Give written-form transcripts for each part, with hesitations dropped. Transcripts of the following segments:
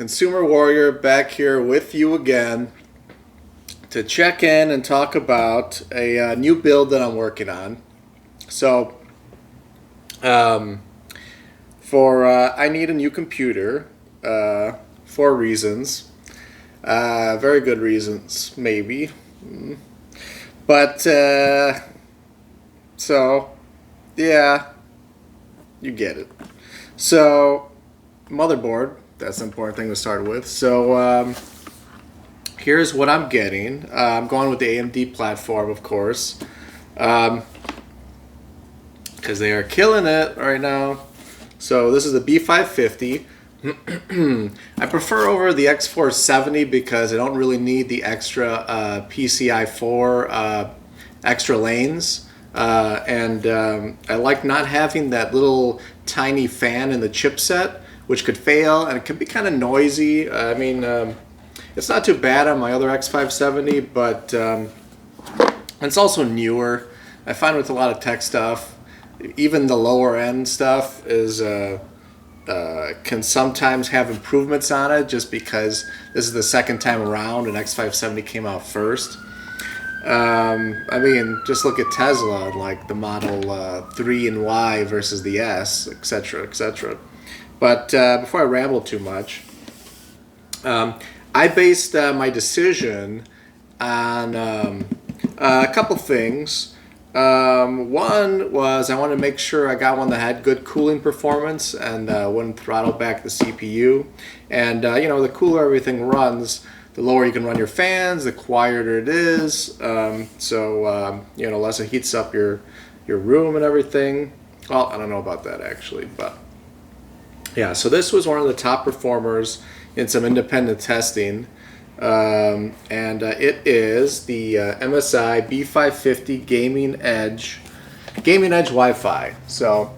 Consumer Warrior back here with you again to check in and talk about a new build that I'm working on. So, I need a new computer for reasons, very good reasons, maybe. But, so, yeah, you get it. So, motherboard, that's the important thing to start with. So, here's what I'm getting. I'm going with the AMD platform, of course, because they are killing it right now. So this is the B550. I prefer over the X470 because I don't really need the extra PCI 4 extra lanes. I like not having that little tiny fan in the chipset, which could fail, and it can be kind of noisy. I mean, it's not too bad on my other X570, but it's also newer. I find with a lot of tech stuff, even the lower end stuff is can sometimes have improvements on it just because this is the second time around and X570 came out first. I mean, just look at Tesla, like the Model 3 and Y versus the S, etc., etc. But before I ramble too much, I based my decision on a couple things. One was I wanted to make sure I got one that had good cooling performance and wouldn't throttle back the CPU. And you know, the cooler everything runs, the lower you can run your fans, the quieter it is. You know, less it heats up your room and everything. Well, I don't know about that actually, but yeah. So this was one of the top performers in some independent testing. It is the MSI B550 Gaming Edge Wi-Fi. So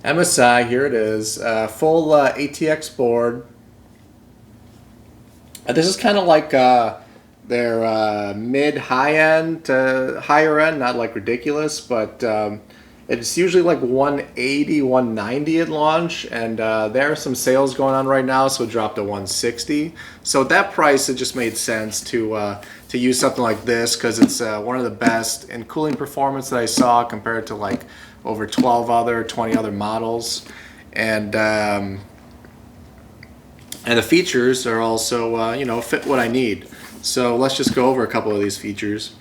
MSI, here it is, full ATX board. This is kind of like their mid-high end to higher end, not like ridiculous, but it's usually like 180, 190 at launch, and there are some sales going on right now, so it dropped to 160. So at that price, it just made sense to use something like this because it's one of the best in cooling performance that I saw compared to like over 20 other models, and the features are also you know, fit what I need. So let's just go over a couple of these features.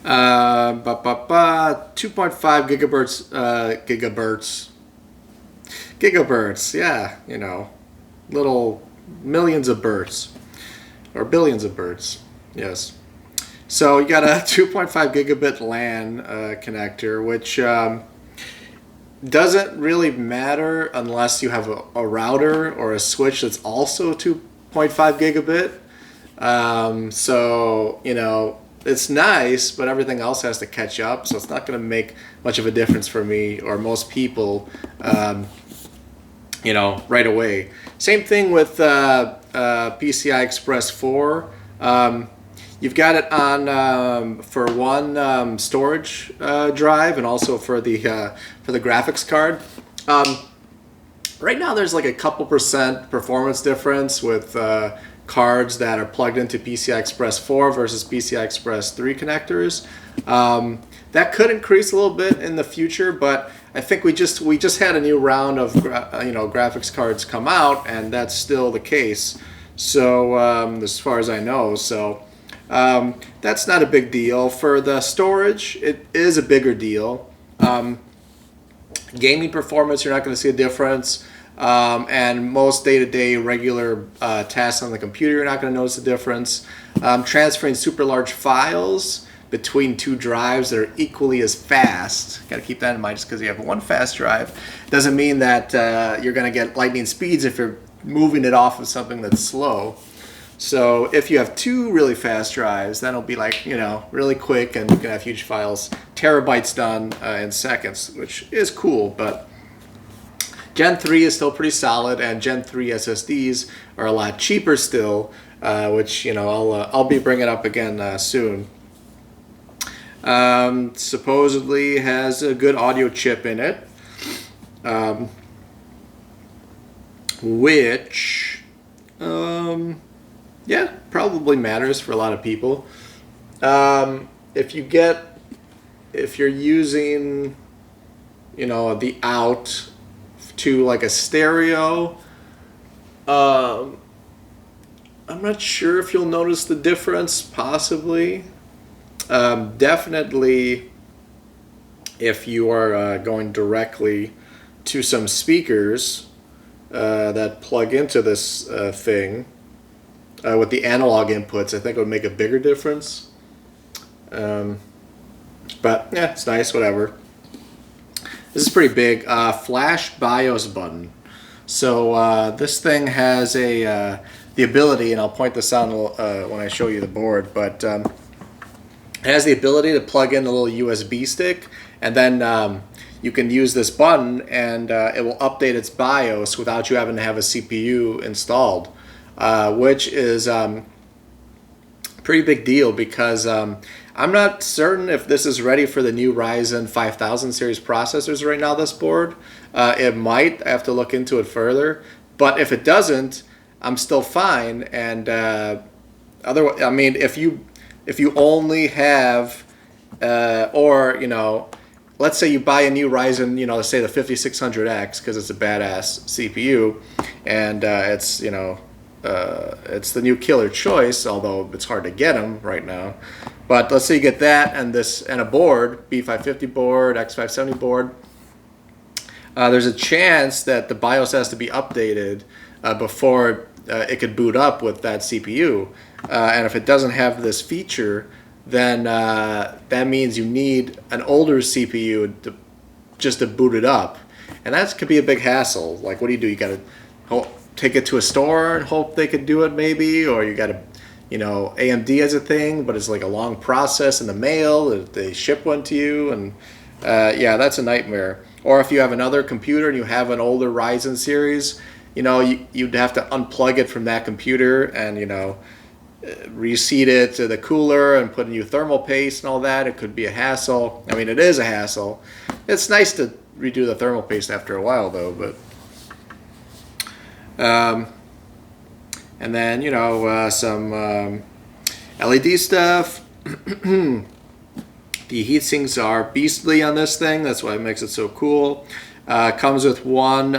2.5 gigahertz, yeah, you know, little millions of birds or billions of birds, yes. So you got a 2.5 gigabit LAN connector, which doesn't really matter unless you have a router or a switch that's also 2.5 gigabit. So, you know, it's nice, but everything else has to catch up, so it's not going to make much of a difference for me or most people, you know, right away. Same thing with PCI Express 4. You've got it on for one storage drive and also for the graphics card. Right now, there's like a couple % performance difference with cards that are plugged into PCI Express 4 versus PCI Express 3 connectors. That could increase a little bit in the future, but I think we just had a new round of graphics cards come out, and that's still the case. So as far as I know, so that's not a big deal. For the storage, it is a bigger deal. Gaming performance, you're not going to see a difference. And most day-to-day regular tasks on the computer, you're not going to notice a difference. Transferring super large files between two drives that are equally as fast. Got to keep that in mind. Just because you have one fast drive doesn't mean that you're going to get lightning speeds if you're moving it off of something that's slow. So if you have two really fast drives, that'll be like, you know, really quick, and you can have huge files, terabytes done in seconds, which is cool. But Gen 3 is still pretty solid, and Gen 3 SSDs are a lot cheaper still, which, you know, I'll be bringing up again soon. Supposedly has a good audio chip in it. which, yeah, probably matters for a lot of people. If you're using, you know, the out to like a stereo, I'm not sure if you'll notice the difference, possibly. Definitely if you are going directly to some speakers that plug into this thing with the analog inputs, I think it would make a bigger difference. But yeah, it's nice, whatever. This is pretty big. Flash BIOS button. So this thing has the ability, and I'll point this out when I show you the board, but it has the ability to plug in a little USB stick, and then you can use this button, and it will update its BIOS without you having to have a CPU installed, which is pretty big deal because I'm not certain if this is ready for the new Ryzen 5000 series processors right now, this board. It might. I have to look into it further. But if it doesn't, I'm still fine. And otherwise, I mean, if you only have, or, you know, let's say you buy a new Ryzen, you know, let's say the 5600X, because it's a badass CPU, and it's, you know, it's the new killer choice, although it's hard to get them right now. But let's say you get that and a board, B550 board, X570 board. There's a chance that the BIOS has to be updated before it could boot up with that CPU. And if it doesn't have this feature, then that means you need an older CPU just to boot it up. And that could be a big hassle. Like, what do? You got to take it to a store and hope they could do it, maybe, or you got to, you know, AMD has a thing, but it's like a long process in the mail. They ship one to you, and yeah, that's a nightmare. Or if you have another computer and you have an older Ryzen series, you know, you'd have to unplug it from that computer and, you know, reseat it to the cooler and put a new thermal paste and all that. It could be a hassle. I mean, it is a hassle. It's nice to redo the thermal paste after a while, though, but and then, you know, some LED stuff. The heat sinks are beastly on this thing. That's why it makes it so cool. Comes with one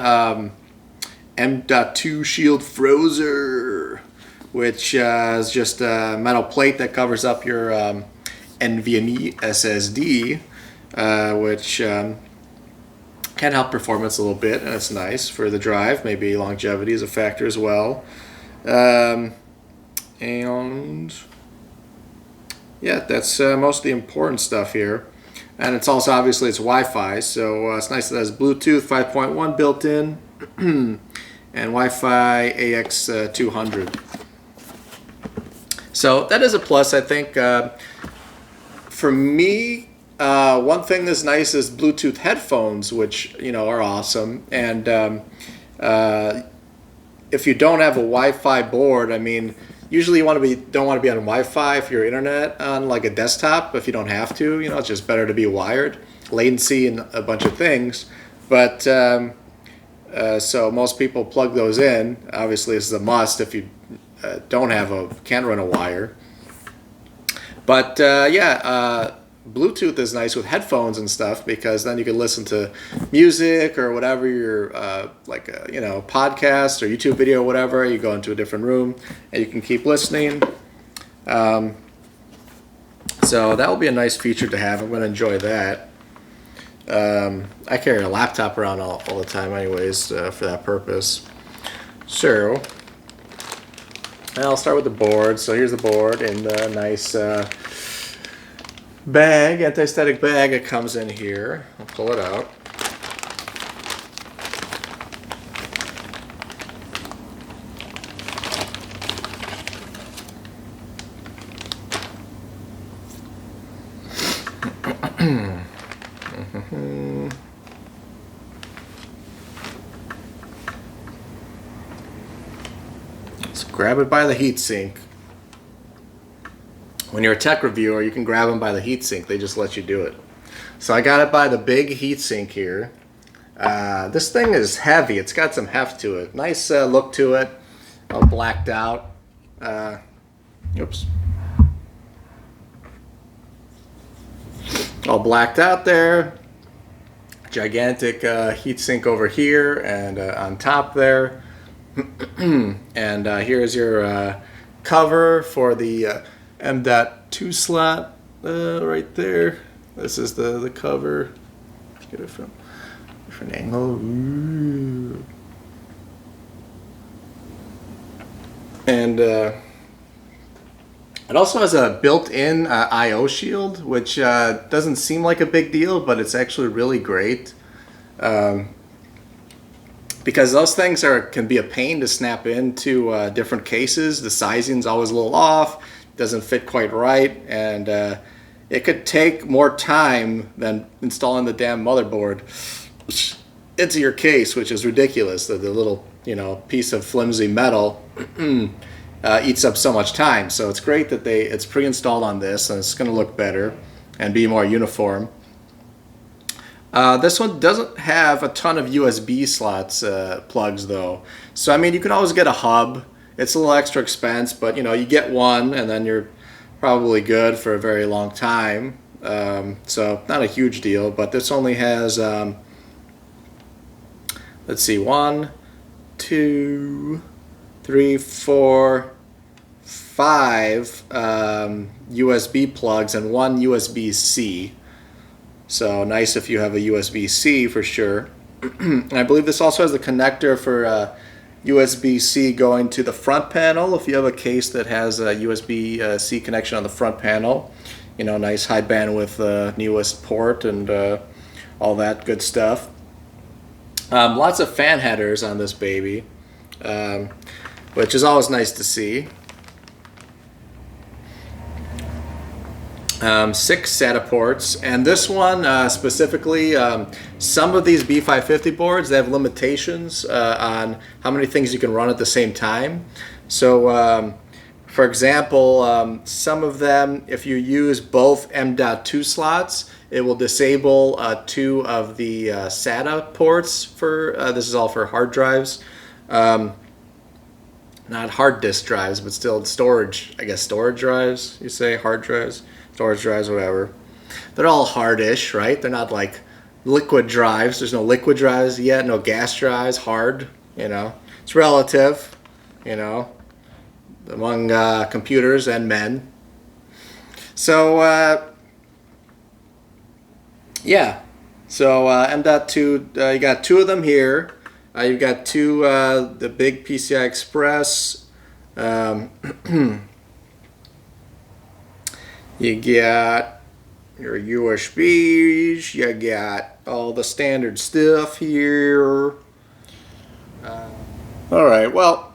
M.2 shield frozer, which is just a metal plate that covers up your NVMe SSD, which can help performance a little bit, and it's nice for the drive. Maybe longevity is a factor as well. And yeah, that's most of the important stuff here. And it's also, obviously, it's Wi-Fi, so it's nice that it has Bluetooth 5.1 built in and Wi-Fi AX200. So that is a plus, I think. For me, one thing that's nice is Bluetooth headphones, which, you know, are awesome. And if you don't have a Wi-Fi board, I mean, usually you don't want to be on Wi-Fi if you're internet on like a desktop. If you don't have to, you know, it's just better to be wired. Latency and a bunch of things. But so most people plug those in. Obviously, this is a must if you can't run a wire. But yeah, Bluetooth is nice with headphones and stuff, because then you can listen to music or whatever your you know, podcast or YouTube video or whatever. You go into a different room and you can keep listening. So that will be a nice feature to have. I'm going to enjoy that. I carry a laptop around all the time anyways for that purpose. So I'll start with the board. So here's the board in the nice bag, anti-static bag. It comes in here. I'll pull it out. So grab it by the heatsink. When you're a tech reviewer, you can grab them by the heatsink. They just let you do it. So I got it by the big heatsink here. This thing is heavy. It's got some heft to it. Nice look to it. All blacked out. Oops. All blacked out there. Gigantic heatsink over here and on top there. And here's your cover for the M.2 slot right there. This is the cover. Let's get it from a different angle. Ooh. And it also has a built-in I/O shield, which doesn't seem like a big deal, but it's actually really great. Because those things can be a pain to snap into different cases. The sizing's always a little off, doesn't fit quite right, and it could take more time than installing the damn motherboard into your case, which is ridiculous. The little piece of flimsy metal eats up so much time. So it's great that it's pre-installed on this, and it's going to look better and be more uniform. This one doesn't have a ton of USB slots plugs though. So I mean, you can always get a hub. It's a little extra expense, but you get one and then you're probably good for a very long time. So not a huge deal, but this only has, let's see, 1, 2, 3, 4, 5 USB plugs and 1 USB-C. So nice if you have a USB-C for sure. And I believe this also has the connector for USB-C going to the front panel. If you have a case that has a USB-C connection on the front panel, nice high bandwidth newest port and all that good stuff. Lots of fan headers on this baby, which is always nice to see. 6 SATA ports, and this one specifically, some of these B550 boards, they have limitations on how many things you can run at the same time. So for example, some of them, if you use both M.2 slots, it will disable 2 of the SATA ports for, this is all for hard drives. Not hard disk drives, but still storage, I guess storage drives, you say, hard drives. Storage drives, whatever. They're all hard-ish, right? They're not like liquid drives. There's no liquid drives yet, no gas drives, hard, It's relative, among computers and men. So, yeah. So, M.2, you got 2 of them here. You've got 2, the big PCI Express. You got your USBs, you got all the standard stuff here. Alright, well,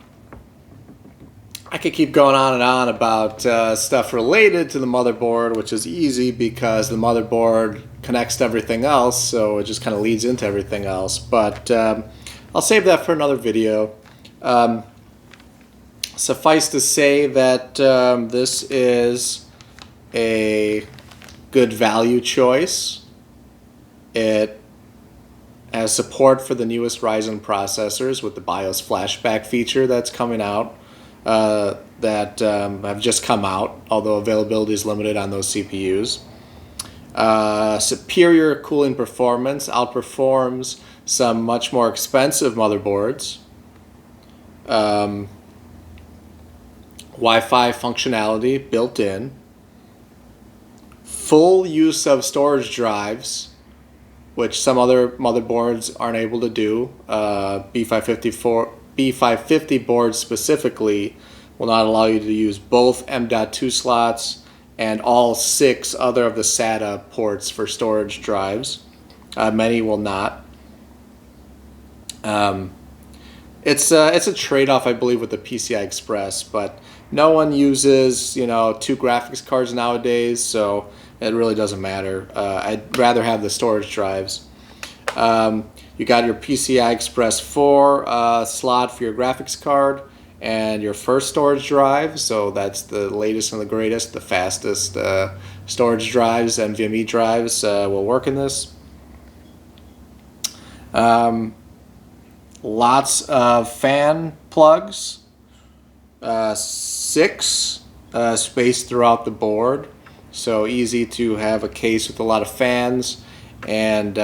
I could keep going on and on about stuff related to the motherboard, which is easy because the motherboard connects to everything else, so it just kind of leads into everything else. But I'll save that for another video. Suffice to say that this is a good value choice. It has support for the newest Ryzen processors with the BIOS flashback feature that's coming out, that have just come out, although availability is limited on those CPUs. Superior cooling performance, outperforms some much more expensive motherboards. Wi-Fi functionality built in. Full use of storage drives, which some other motherboards aren't able to do. B550 boards specifically will not allow you to use both M.2 slots and all 6 other of the SATA ports for storage drives. Many will not. It's a trade-off, I believe, with the PCI Express, but no one uses 2 graphics cards nowadays, so it really doesn't matter. I'd rather have the storage drives. You got your PCI Express 4 slot for your graphics card and your first storage drive, so that's the latest and the greatest, the fastest storage drives, NVMe drives will work in this. Lots of fan plugs, 6 spaced throughout the board, so easy to have a case with a lot of fans and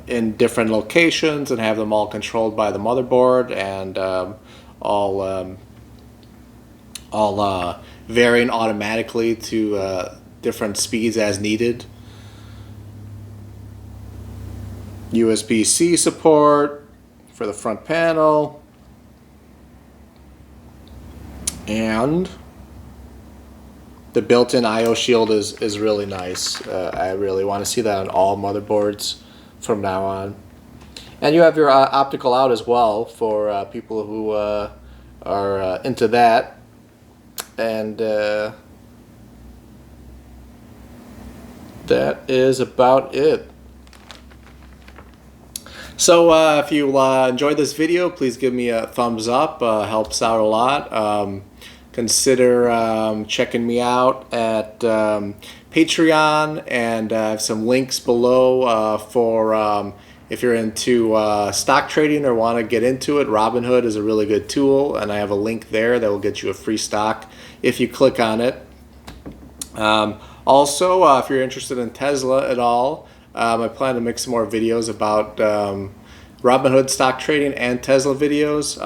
in different locations, and have them all controlled by the motherboard, and all varying automatically to different speeds as needed. USB-C support for the front panel, and the built-in I/O shield is really nice. I really want to see that on all motherboards from now on. And you have your optical out as well for people who are into that. And that is about it. So if you enjoyed this video, please give me a thumbs up. Helps out a lot. Consider checking me out at Patreon, and I have some links below for if you're into stock trading or want to get into it. Robinhood is a really good tool, and I have a link there that will get you a free stock if you click on it. Also, if you're interested in Tesla at all, I plan to make some more videos about Robinhood stock trading and Tesla videos.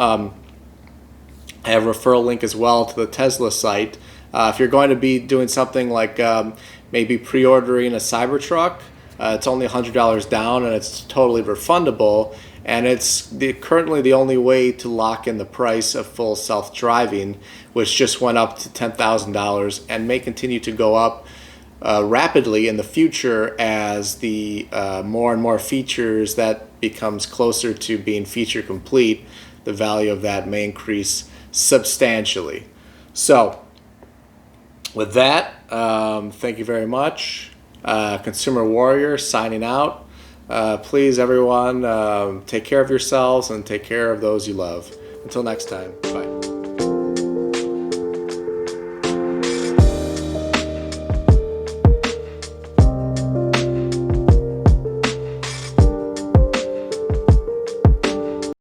I have a referral link as well to the Tesla site. If you're going to be doing something like maybe pre-ordering a Cybertruck, it's only $100 down, and it's totally refundable. And it's currently the only way to lock in the price of full self-driving, which just went up to $10,000 and may continue to go up rapidly in the future as the more and more features that becomes closer to being feature complete. The value of that may increase substantially. So with that, thank you very much. Consumer Warrior signing out. Please, everyone, take care of yourselves and take care of those you love. Until next time, bye.